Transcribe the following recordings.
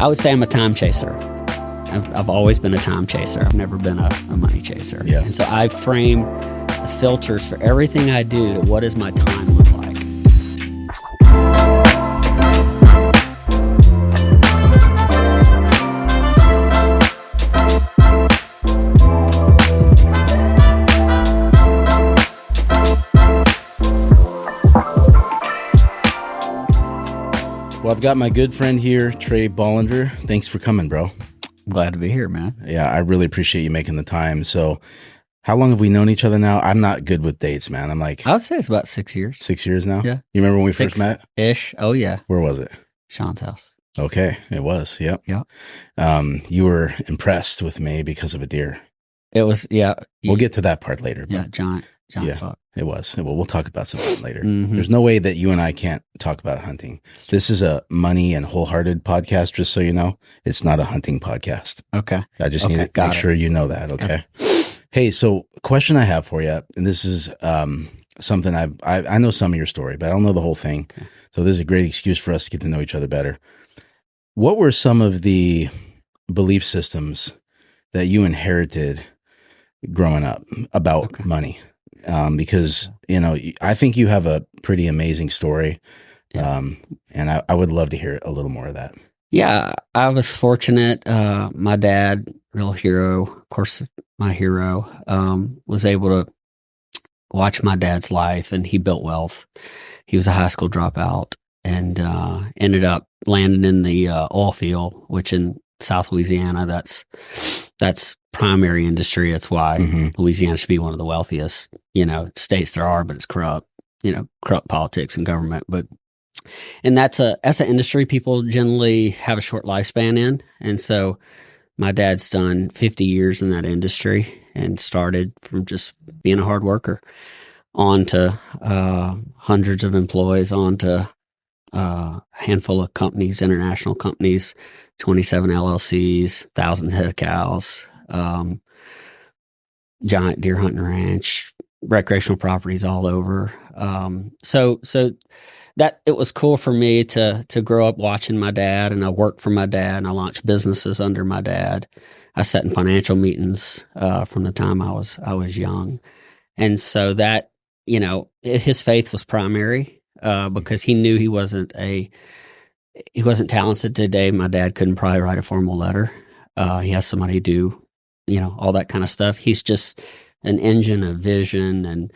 I would say I'm a time chaser. I've always been a time chaser. I've never been a money chaser. Yeah. And so I frame the filters for everything I do to what does my time look like. Well, I've got my good friend here, Trey Bollinger. Thanks for coming, bro. Glad to be here, man. Yeah, I really appreciate you making the time. So how long have we known each other now? I'm not good with dates, man. I'm like... I would say it's about 6 years. 6 years now? Yeah. You remember when we first met? Ish. Oh, yeah. Where was it? Sean's house. Okay, it was. Yep. Yep. You were impressed with me because of a deer. It was, yeah. We'll get to that part later. Yeah, giant yeah, buck. It was. Well, we'll talk about something later. Mhm. There's no way that you and I can't talk about hunting. This is a money and wholehearted podcast, just so you know. It's not a hunting podcast. Okay. I just need to make sure you know that, okay? Hey, so question I have for you, and this is something I know some of your story, but I don't know the whole thing. Okay. So this is a great excuse for us to get to know each other better. What were some of the belief systems that you inherited growing up about money? Because, you know, I think you have a pretty amazing story. Yeah. And I would love to hear a little more of that. Yeah, I was fortunate. My dad, real hero, of course, my hero, was able to watch my dad's life, and he built wealth. He was a high school dropout and ended up landing in the oil field, which in South Louisiana, that's primary industry. That's why Louisiana should be one of the wealthiest, states there are, but it's corrupt, corrupt politics and government. And that's an industry people generally have a short lifespan in. And so my dad's done 50 years in that industry and started from just being a hard worker on to hundreds of employees, on to a handful of companies, international companies, 27 LLCs, 1,000 head of cows, giant deer hunting ranch, recreational properties all over. So that it was cool for me to grow up watching my dad, and I worked for my dad, and I launched businesses under my dad. I sat in financial meetings from the time I was young, and so that his faith was primary because he knew he wasn't talented today. My dad couldn't probably write a formal letter. He has somebody do all that kind of stuff. He's just an engine of vision and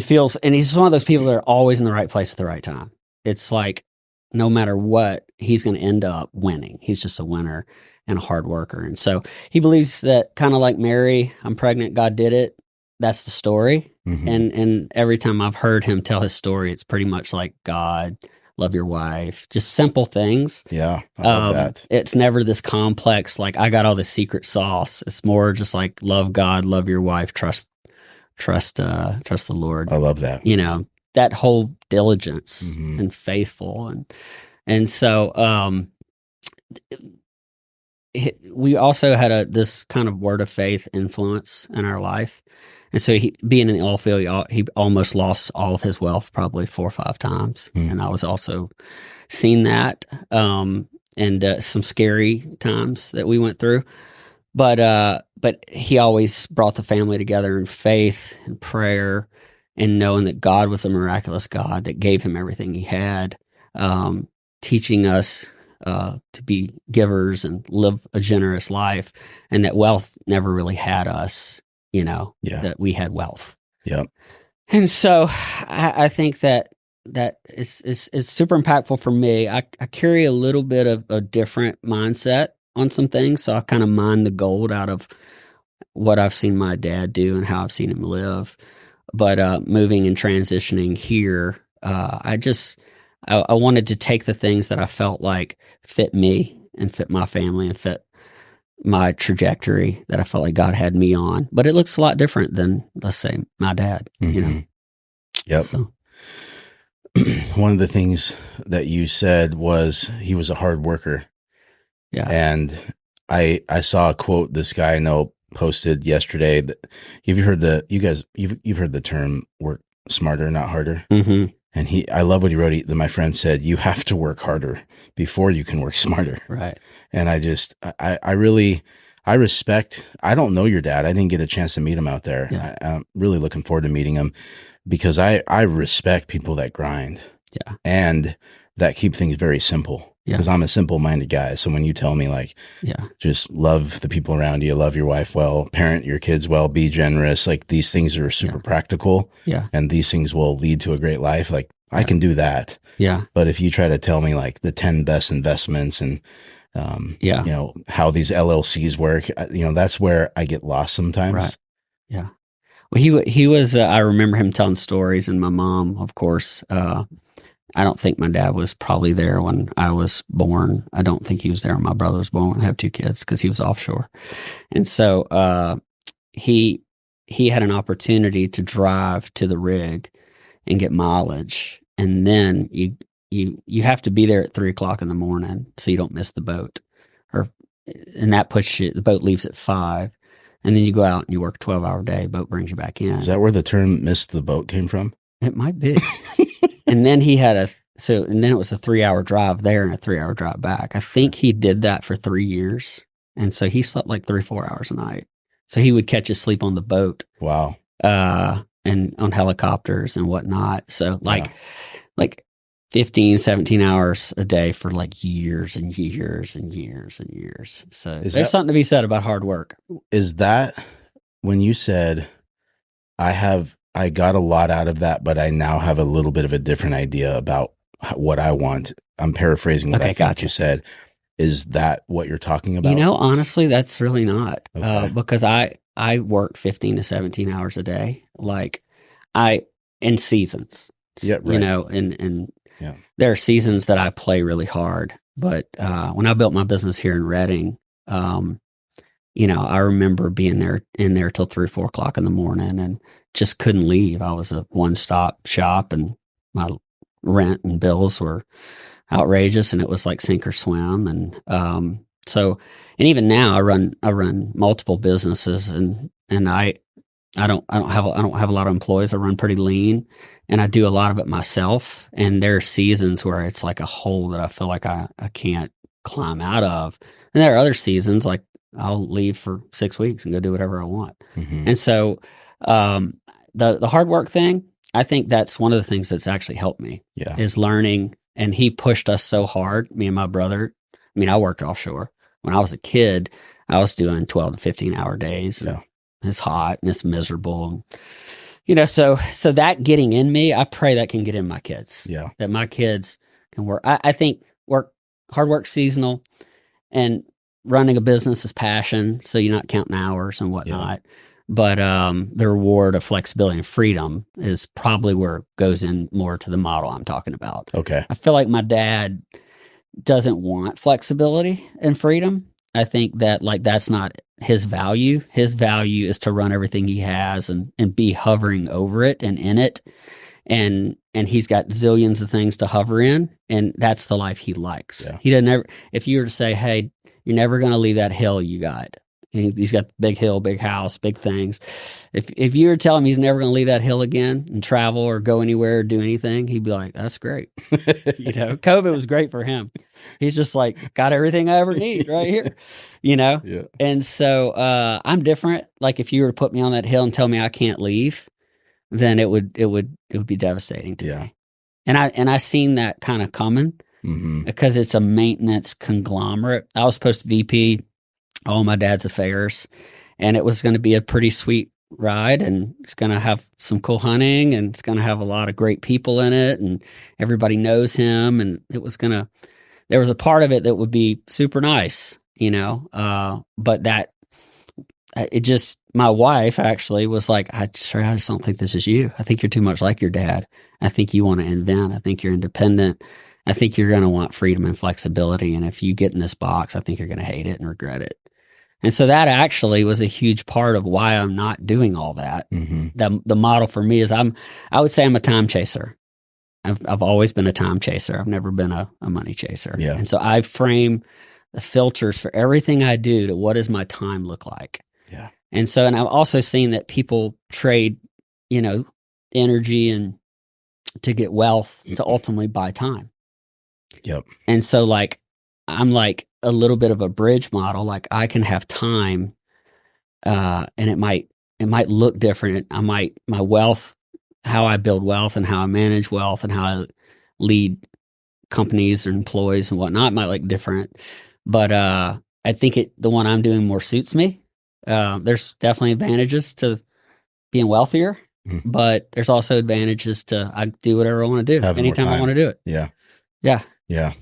feels, and he's one of those people that are always in the right place at the right time. It's like, no matter what, he's going to end up winning. He's just a winner and a hard worker. And so he believes that, kind of like Mary, I'm pregnant, God did it. That's the story. Mm-hmm. And every time I've heard him tell his story, it's pretty much like God, love your wife, just simple things. Yeah, I love that. It's never this complex, like I got all this secret sauce. It's more just like love God, love your wife, trust the Lord. I love that. That whole diligence and faithful. And so we also had this kind of word of faith influence in our life. And so being in the oil field, he almost lost all of his wealth probably 4 or 5 times. And I was also seeing that and some scary times that we went through. But he always brought the family together in faith and prayer and knowing that God was a miraculous God that gave him everything he had, teaching us to be givers and live a generous life, and that wealth never really had us, that we had wealth. Yep. And so I think that is super impactful for me. I carry a little bit of a different mindset on some things. So I kind of mine the gold out of what I've seen my dad do and how I've seen him live. But moving and transitioning here, I wanted to take the things that I felt like fit me and fit my family and fit my trajectory that I felt like God had me on. But it looks a lot different than, let's say, my dad, Yep. So. One of the things that you said was he was a hard worker. Yeah. And I saw a quote this guy I know posted yesterday that you've heard the term work smarter, not harder. Mm-hmm. And I love what he wrote. My friend said, you have to work harder before you can work smarter. Right. And I really respect, I don't know your dad. I didn't get a chance to meet him out there. Yeah. I'm really looking forward to meeting him because I respect people that grind. Yeah. And that keep things very simple. Yeah. Because I'm a simple-minded guy. So when you tell me like, just love the people around you, love your wife well, parent your kids well, be generous, like these things are super practical. Yeah. And these things will lead to a great life. Like I can do that. Yeah. But if you try to tell me like the 10 best investments and, you know, how these LLCs work, you know, that's where I get lost sometimes. Right. Yeah. Well, he was, I remember him telling stories, and my mom, of course, I don't think my dad was probably there when I was born. I don't think he was there when my brother was born. I have 2 kids because he was offshore. And so he had an opportunity to drive to the rig and get mileage. And then you have to be there at 3:00 in the morning so you don't miss the boat. And that puts you, the boat leaves at 5. And then you go out and you work a 12-hour day. Boat brings you back in. Is that where the term "miss the boat" came from? It might be. And then he had and then it was a 3-hour drive there and a 3-hour drive back. I think he did that for 3 years. And so he slept like 3-4 hours a night. So he would catch his sleep on the boat. Wow. And on helicopters and whatnot. So like 15, 17 hours a day for like years and years and years and years. So there's something to be said about hard work. Is that when you said, I got a lot out of that, but I now have a little bit of a different idea about what I want. I'm paraphrasing what I thought you said. Is that what you're talking about? You know, honestly, that's really not. Okay. Because I work 15 to 17 hours a day. Like in seasons, right. You know, and there are seasons that I play really hard. But when I built my business here in Redding, you know, I remember being in there till 3 or 4 o'clock in the morning and just couldn't leave. I was a one-stop shop, and my rent and bills were outrageous, and it was like sink or swim. And so, and even now I run multiple businesses, and I don't have a lot of employees. I run pretty lean, and I do a lot of it myself. And there are seasons where it's like a hole that I feel like I can't climb out of. And there are other seasons like I'll leave for 6 weeks and go do whatever I want. Mm-hmm. And so the hard work thing, I think that's one of the things that's actually helped me is learning. And he pushed us so hard, me and my brother. I mean, I worked offshore. When I was a kid, I was doing 12 to 15 hour days. And it's hot and it's miserable. And, you know, so that getting in me, I pray that can get in my kids. Yeah. That my kids can work. I think hard work seasonal, and running a business is passion. So you're not counting hours and whatnot. Yeah. But the reward of flexibility and freedom is probably where it goes in more to the model I'm talking about. Okay. I feel like my dad doesn't want flexibility and freedom. I think that like that's not his value. His value is to run everything he has and be hovering over it and in it. And he's got zillions of things to hover in, and that's the life he likes. Yeah. He doesn't ever, if you were to say, hey, you're never going to leave that hill you got. He's got the big hill, big house, big things. If you were to tell him he's never going to leave that hill again and travel or go anywhere or do anything, he'd be like, that's great. You know, COVID was great for him. He's just like, got everything I ever need right here, you know? Yeah. And so I'm different. Like if you were to put me on that hill and tell me I can't leave, then it would be devastating to me. And I seen that kind of coming because it's a maintenance conglomerate. I was supposed to VP all my dad's affairs, and it was going to be a pretty sweet ride, and it's going to have some cool hunting, and it's going to have a lot of great people in it, and everybody knows him, and there was a part of it that would be super nice, you know, but my wife actually was like, I just don't think this is you. I think you're too much like your dad. I think you want to invent. I think you're independent. I think you're going to want freedom and flexibility. And if you get in this box, I think you're going to hate it and regret it. And so that actually was a huge part of why I'm not doing all that. Mm-hmm. The model for me is I would say I'm a time chaser. I've always been a time chaser. I've never been a money chaser. Yeah. And so I frame the filters for everything I do to what does my time look like? Yeah. And so, and I've also seen that people trade, you know, energy and to get wealth to ultimately buy time. Yep. And so like, I'm like a little bit of a bridge model. Like I can have time, and it might look different. My wealth, how I build wealth and how I manage wealth and how I lead companies or employees and whatnot might look different. But I think the one I'm doing more suits me. There's definitely advantages to being wealthier, but there's also advantages to I do whatever I want to do anytime I want to do it. Yeah. Yeah. Yeah.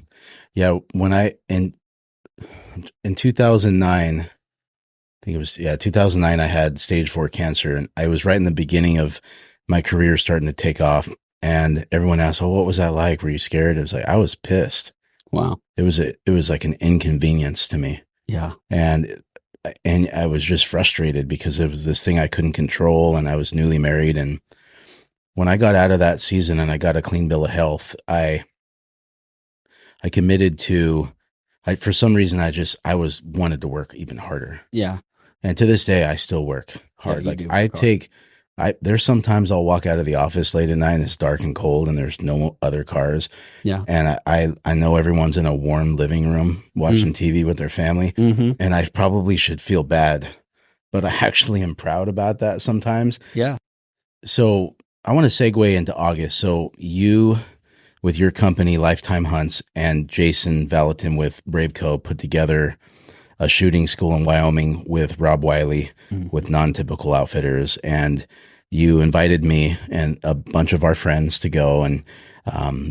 Yeah. When in 2009, I think it was 2009, I had stage 4 cancer, and I was right in the beginning of my career starting to take off. And everyone asked, "Oh, what was that like? Were you scared?" It was like I was pissed. Wow. It was like an inconvenience to me. Yeah. And I was just frustrated because it was this thing I couldn't control, and I was newly married. And when I got out of that season and I got a clean bill of health, I committed to, for some reason, I wanted to work even harder. Yeah. And to this day, I still work hard. Yeah, like there's sometimes I'll walk out of the office late at night and it's dark and cold and there's no other cars. Yeah. And I know everyone's in a warm living room watching TV with their family. Mm-hmm. And I probably should feel bad, but I actually am proud about that sometimes. Yeah. So I want to segue into August. So you, with your company, Lifetime Hunts, and Jason Valentin with Brave Co. put together a shooting school in Wyoming with Rob Wiley with Non-Typical Outfitters. And you invited me and a bunch of our friends to go. And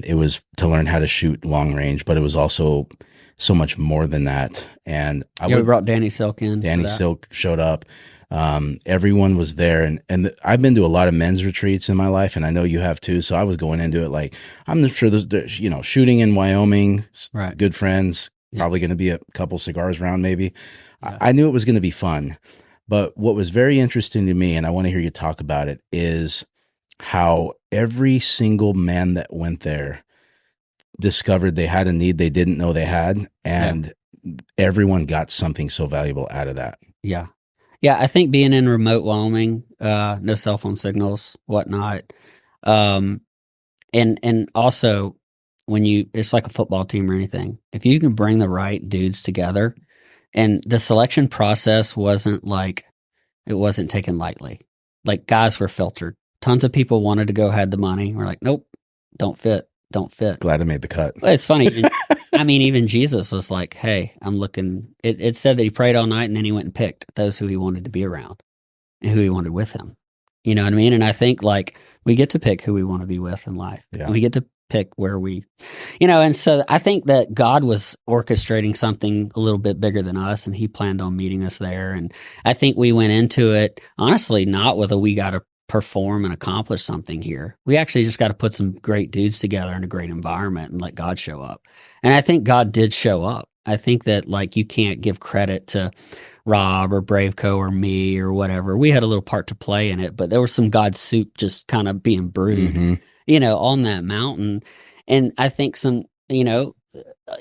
it was to learn how to shoot long range, but it was also so much more than that. And we brought Danny Silk in. Danny Silk showed up. Everyone was there. And I've been to a lot of men's retreats in my life, and I know you have too. So I was going into it like, I'm sure there's shooting in Wyoming, right? Good friends, probably going to be a couple cigars round maybe. Yeah. I knew it was going to be fun. But what was very interesting to me, and I want to hear you talk about it, is how every single man that went there discovered they had a need they didn't know they had. And everyone got something so valuable out of that. Yeah. Yeah, I think being in remote Wyoming, no cell phone signals, whatnot, and also when it's like a football team or anything. If you can bring the right dudes together, and the selection process wasn't taken lightly. Like guys were filtered. Tons of people wanted to go, had the money. We're like, nope, don't fit. Glad I made the cut. It's funny. I mean, even Jesus was like, hey, I'm looking. It said that he prayed all night and then he went and picked those who he wanted to be around and who he wanted with him. You know what I mean? And I think like we get to pick who we want to be with in life. Yeah. And we get to pick where we, and so I think that God was orchestrating something a little bit bigger than us, and he planned on meeting us there. And I think we went into it, honestly, not with we got to perform and accomplish something here. We actually just got to put some great dudes together in a great environment and let God show up. And I think God did show up. I think that like you can't give credit to Rob or Brave Co. or me or whatever. We had a little part to play in it, but there was some God soup just kind of being brewed, on that mountain. And I think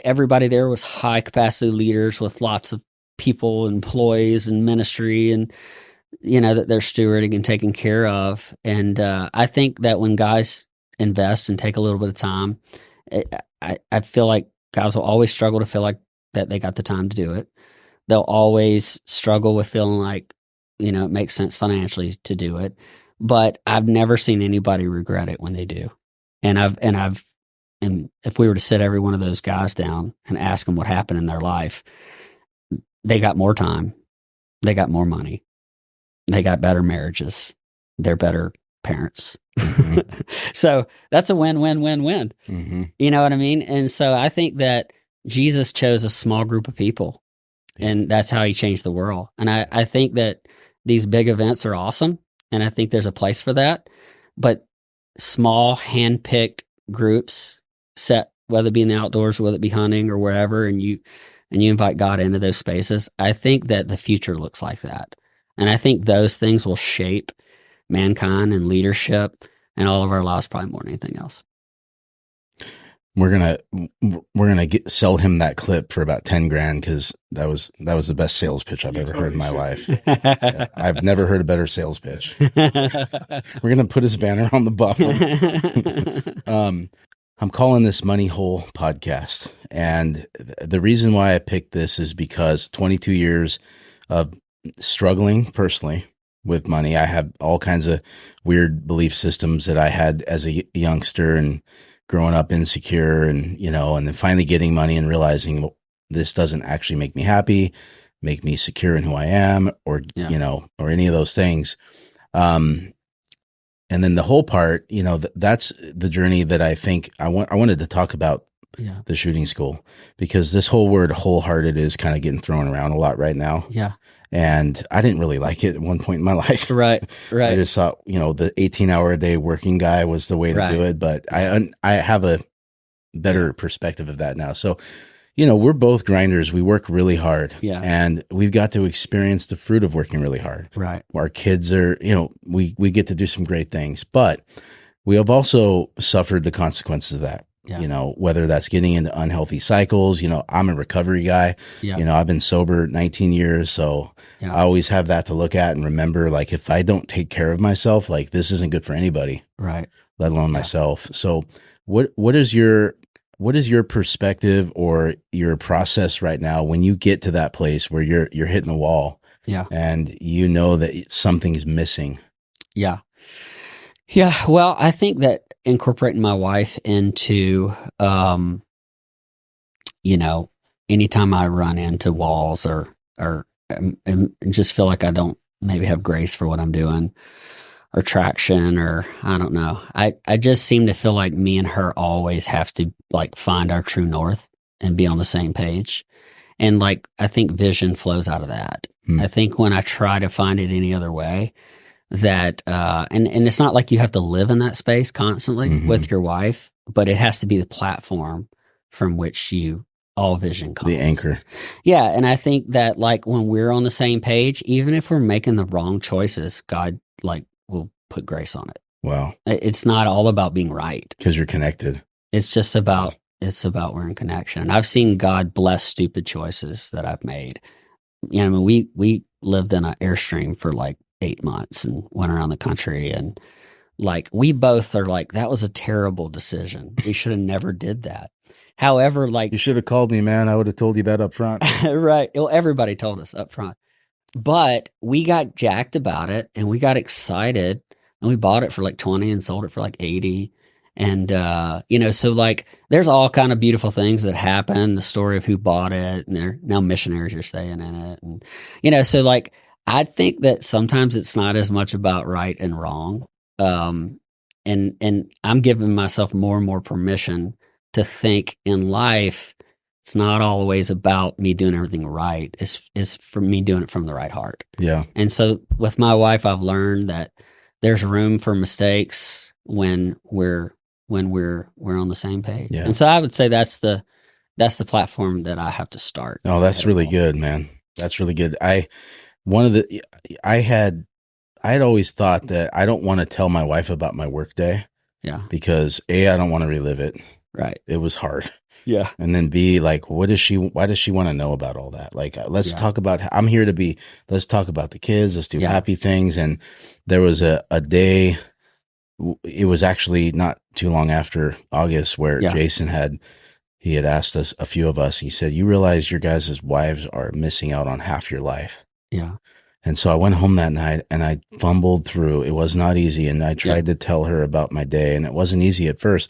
everybody there was high capacity leaders with lots of people, employees and ministry and, that they're stewarding and taking care of. And I think that when guys invest and take a little bit of time, I feel like guys will always struggle to feel like that they got the time to do it. They'll always struggle with feeling like, it makes sense financially to do it. But I've never seen anybody regret it when they do. And if we were to sit every one of those guys down and ask them what happened in their life, they got more time, they got more money, they got better marriages, they're better parents. So that's a win-win-win-win. You know what I mean? And so I think that Jesus chose a small group of people, and that's how he changed the world. And I think that these big events are awesome, and I think there's a place for that. But small, hand-picked groups set, whether it be in the outdoors, whether it be hunting or wherever, and you invite God into those spaces, I think that the future looks like that. And I think those things will shape mankind and leadership and all of our lives probably more than anything else. we're gonna sell him that clip for about 10 grand because that was the best sales pitch I've ever heard in my life. Yeah, I've never heard a better sales pitch. We're gonna put his banner on the bottom. I'm calling this Money Hole podcast, and the reason why I picked this is because 22 years of struggling personally with money. I have all kinds of weird belief systems that I had as a youngster and growing up insecure, and and then finally getting money and realizing, well, this doesn't actually make me happy, make me secure in who I am, or or any of those things. And then the whole part, that's the journey that I think I wanted to talk about. The shooting school, because this whole word wholehearted is kind of getting thrown around a lot right now. Yeah. And I didn't really like it at one point in my life. Right. I just thought, the 18-hour a day working guy was the way to do it. But I have a better perspective of that now. So, we're both grinders. We work really hard. Yeah. And we've got to experience the fruit of working really hard. Right. Our kids are, we get to do some great things, but we have also suffered the consequences of that. Yeah. Whether that's getting into unhealthy cycles, I'm a recovery guy, I've been sober 19 years. So I always have that to look at and remember, like, if I don't take care of myself, like, this isn't good for anybody, right? Let alone myself. So what is your perspective or your process right now when you get to that place where you're hitting the wall and that something's missing? Yeah. Yeah. Well, I think that incorporating my wife into, anytime I run into walls or and just feel like I don't maybe have grace for what I'm doing or traction, or I don't know. I just seem to feel like me and her always have to like find our true north and be on the same page. And like, I think vision flows out of that. I think when I try to find it any other way, that and it's not like you have to live in that space constantly with your wife, but it has to be the platform from which all vision comes. The anchor. Yeah. And I think that like when we're on the same page, even if we're making the wrong choices, God like will put grace on it. Wow. It's not all about being right. Because you're connected. It's just about we're in connection. And I've seen God bless stupid choices that I've made. We lived in an Airstream for like 8 months and went around the country, and like we both are like, that was a terrible decision. We should have never did that. However, like, you should have called me, man. I would have told you that up front. Right. Well, everybody told us up front, but we got jacked about it and we got excited and we bought it for like 20 and sold it for like 80. And, so like there's all kind of beautiful things that happen, the story of who bought it, and they're now missionaries are staying in it. And, so like, I think that sometimes it's not as much about right and wrong. And I'm giving myself more and more permission to think in life, it's not always about me doing everything right. It's for me doing it from the right heart. Yeah. And so with my wife, I've learned that there's room for mistakes when we're on the same page. Yeah. And so I would say that's the platform that I have to start. Oh, that's really good, man. That's really good. I had always thought that I don't want to tell my wife about my work day. Yeah. Because I don't want to relive it. Right. It was hard. Yeah. And then B, like, why does she want to know about all that? Like, let's talk about, let's talk about the kids. Let's do happy things. And there was a day, it was actually not too long after August where Jason had asked us, a few of us, he said, you realize your guys' wives are missing out on half your life. Yeah. And so I went home that night and I fumbled through. It was not easy. And I tried to tell her about my day, and it wasn't easy at first.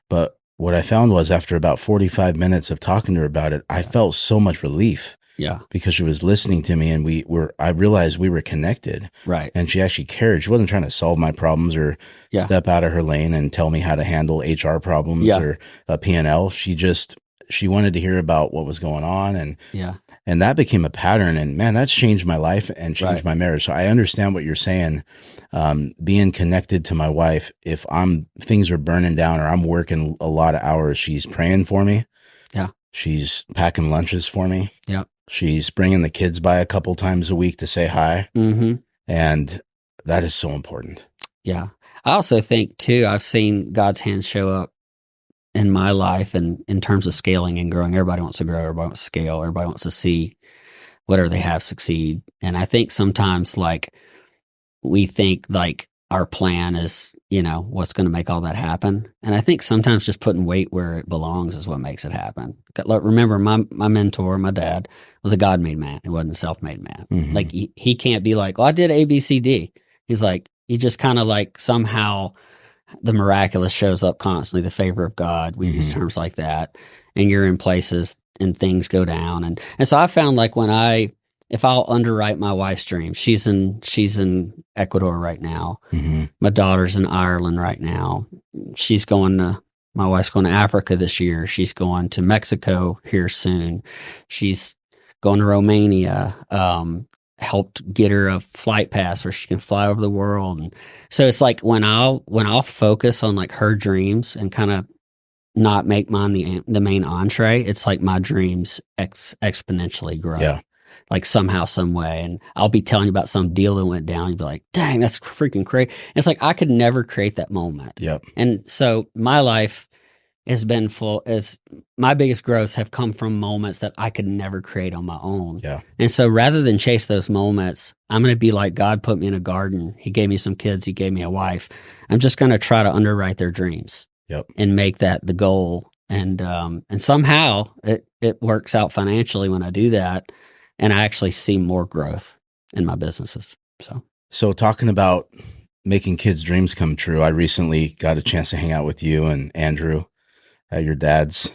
But what I found was after about 45 minutes of talking to her about it, I felt so much relief. Yeah. Because she was listening to me, and I realized we were connected. Right. And she actually cared. She wasn't trying to solve my problems or step out of her lane and tell me how to handle HR problems or a P&L. She wanted to hear about what was going on. And that became a pattern. And man, that's changed my life and changed my marriage. So I understand what you're saying. Being connected to my wife, if things are burning down or I'm working a lot of hours, she's praying for me. Yeah. She's packing lunches for me. Yeah. She's bringing the kids by a couple times a week to say hi. Mm-hmm. And that is so important. Yeah. I also think too, I've seen God's hand show up in my life and in terms of scaling and growing. Everybody wants to grow, everybody wants to scale, everybody wants to see whatever they have succeed. And I think sometimes like we think like our plan is, what's going to make all that happen. And I think sometimes just putting weight where it belongs is what makes it happen. Remember, my mentor, my dad, was a God-made man. He wasn't a self-made man. Mhm. Like he can't be like, well, I did A, B, C, D. He's like, he just kind of like somehow the miraculous shows up constantly, the favor of God. We use terms like that. And you're in places and things go down. And so I found like if I'll underwrite my wife's dream, she's in Ecuador right now. Mm-hmm. My daughter's in Ireland right now. My wife's going to Africa this year. She's going to Mexico here soon. She's going to Romania. Helped get her a flight pass where she can fly over the world. And so it's like when I'll focus on like her dreams and kind of not make mine the main entree, it's like my dreams exponentially grow. Yeah. Like somehow, some way. And I'll be telling you about some deal that went down. You'd be like, dang, that's freaking crazy. It's like, I could never create that moment. Yep. And so my life has been my biggest growths have come from moments that I could never create on my own. Yeah. And so rather than chase those moments, I'm going to be like, God put me in a garden. He gave me some kids. He gave me a wife. I'm just going to try to underwrite their dreams. Yep. And make that the goal. And somehow it works out financially when I do that. And I actually see more growth in my businesses. So talking about making kids' dreams come true, I recently got a chance to hang out with you and Andrew at your dad's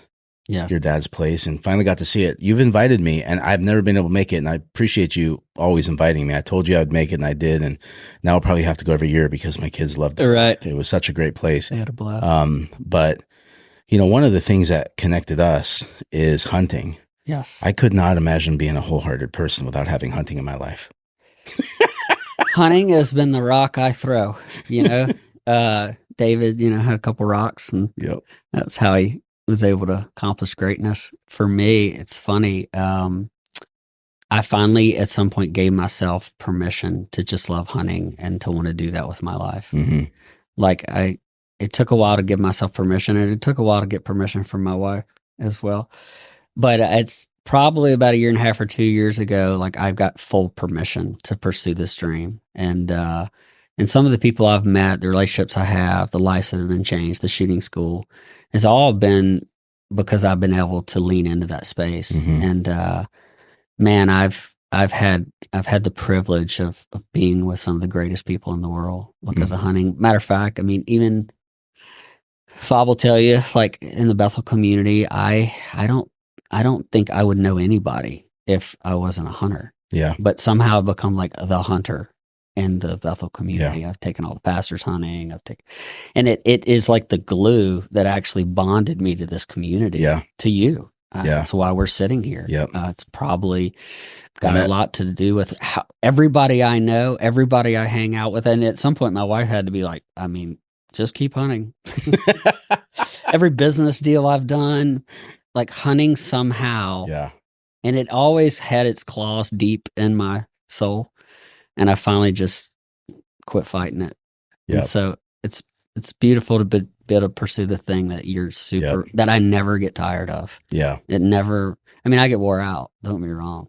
place and finally got to see it. You've invited me and I've never been able to make it. And I appreciate you always inviting me. I told you I'd make it and I did. And now I'll probably have to go every year because my kids loved it. Right. It was such a great place. They had a blast. But one of the things that connected us is hunting. Yes. I could not imagine being a wholehearted person without having hunting in my life. Hunting has been the rock I throw, David, had a couple rocks and that's how he was able to accomplish greatness. For me, it's funny. I finally at some point gave myself permission to just love hunting and to want to do that with my life. Mm-hmm. Like it took a while to give myself permission and it took a while to get permission from my wife as well. But it's probably about 1.5 years or 2 years ago, like I've got full permission to pursue this dream. And some of the people I've met, the relationships I have, the lives that have been changed, the shooting school, has all been because I've been able to lean into that space. Mm-hmm. And man, I've had the privilege of being with some of the greatest people in the world because of hunting. Matter of fact, I mean, even Fob will tell you, like in the Bethel community, I don't think I would know anybody if I wasn't a hunter. Yeah. But somehow I've become like the hunter in the Bethel community. Yeah. I've taken all the pastors hunting. And it is like the glue that actually bonded me to this community. Yeah. To you. Yeah. That's why we're sitting here. Yep. It's probably got a lot to do with how everybody I know, everybody I hang out with. And at some point my wife had to be like, I mean, just keep hunting. Every business deal I've done, like hunting somehow. Yeah. And it always had its claws deep in my soul. And I finally just quit fighting it. Yeah. And so it's beautiful to be able to pursue the thing that you're that I never get tired of. Yeah. It never, I mean, I get wore out, don't get me wrong.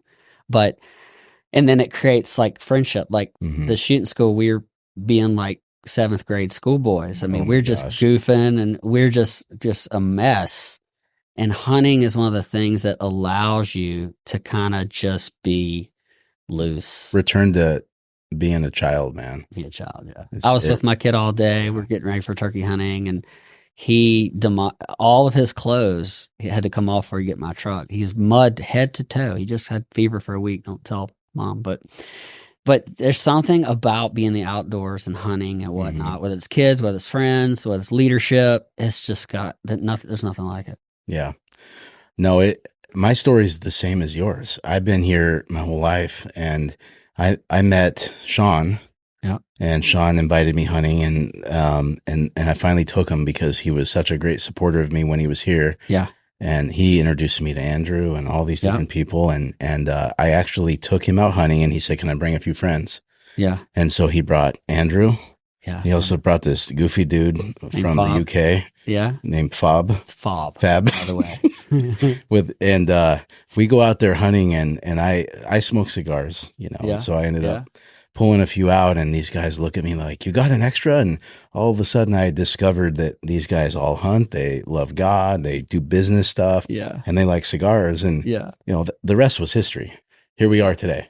And then it creates like friendship, like the shooting school, we're being like 7th grade schoolboys. I mean, we're just goofing and we're just a mess. And hunting is one of the things that allows you to kind of just be loose. Return to being a child, man. Be a child, yeah. I was with my kid all day. We're getting ready for turkey hunting, and all of his clothes had to come off before he get my truck. He's mud head to toe. He just had fever for a week. Don't tell mom, but there's something about being in the outdoors and hunting and whatnot, whether it's kids, whether it's friends, whether it's leadership. It's just got that. There's nothing like it. Yeah. No, my story is the same as yours. I've been here my whole life, and I met Sean. Yeah. And Sean invited me hunting, and I finally took him because he was such a great supporter of me when he was here. Yeah. And he introduced me to Andrew and all these different people, and I actually took him out hunting, and he said, "Can I bring a few friends?" Yeah. And so he brought Andrew. Yeah. He also brought this goofy dude from the UK. Yeah. named Fob. It's Fob. Fab. By the way. We go out there hunting and I smoke cigars, you know. Yeah. So I ended up pulling a few out, and these guys look at me like, "You got an extra?" And all of a sudden I discovered that these guys all hunt, they love God, they do business stuff, and they like cigars, and you know, the rest was history. Here we are today.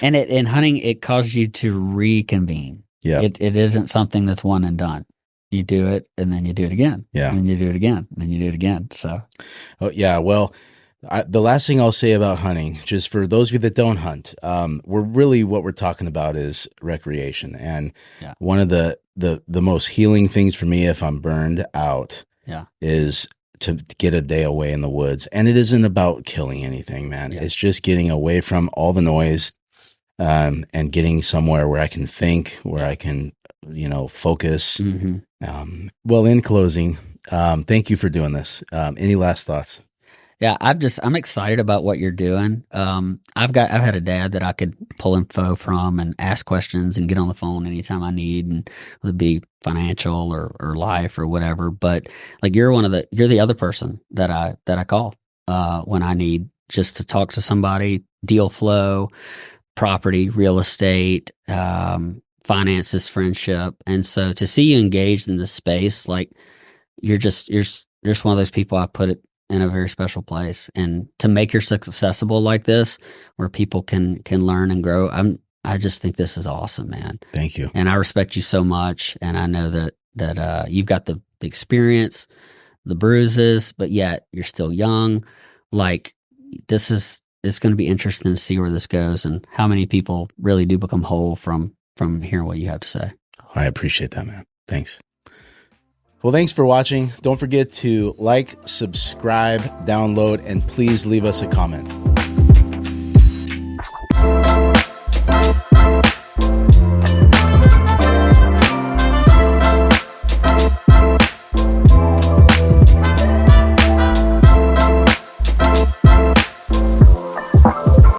And in hunting, it causes you to reconvene. Yeah. It isn't something that's one and done. You do it, and then you do it again. Yeah. And then you do it again, and then you do it again. So, oh yeah. Well, the last thing I'll say about hunting, just for those of you that don't hunt, what we're talking about is recreation. And one of the most healing things for me, if I'm burned out, is to get a day away in the woods. And it isn't about killing anything, man. It's just getting away from all the noise, and getting somewhere where I can think, where I can, you know, focus. Well, in closing, thank you for doing this. Any last thoughts? Yeah, I'm excited about what you're doing. I've had a dad that I could pull info from and ask questions and get on the phone anytime I need, and whether it be financial or life or whatever. But like you're the other person that I call when I need just to talk to somebody, deal flow, property, real estate, finances, friendship. And so to see you engaged in this space, like you're just one of those people I put it in a very special place, and to make yourself accessible like this, where people can learn and grow. I just think this is awesome, man. Thank you. And I respect you so much. And I know that you've got the experience, the bruises, but yet you're still young. Like it's going to be interesting to see where this goes and how many people really do become whole from hearing what you have to say. I appreciate that, man. Thanks. Well, thanks for watching. Don't forget to like, subscribe, download, and please leave us a comment.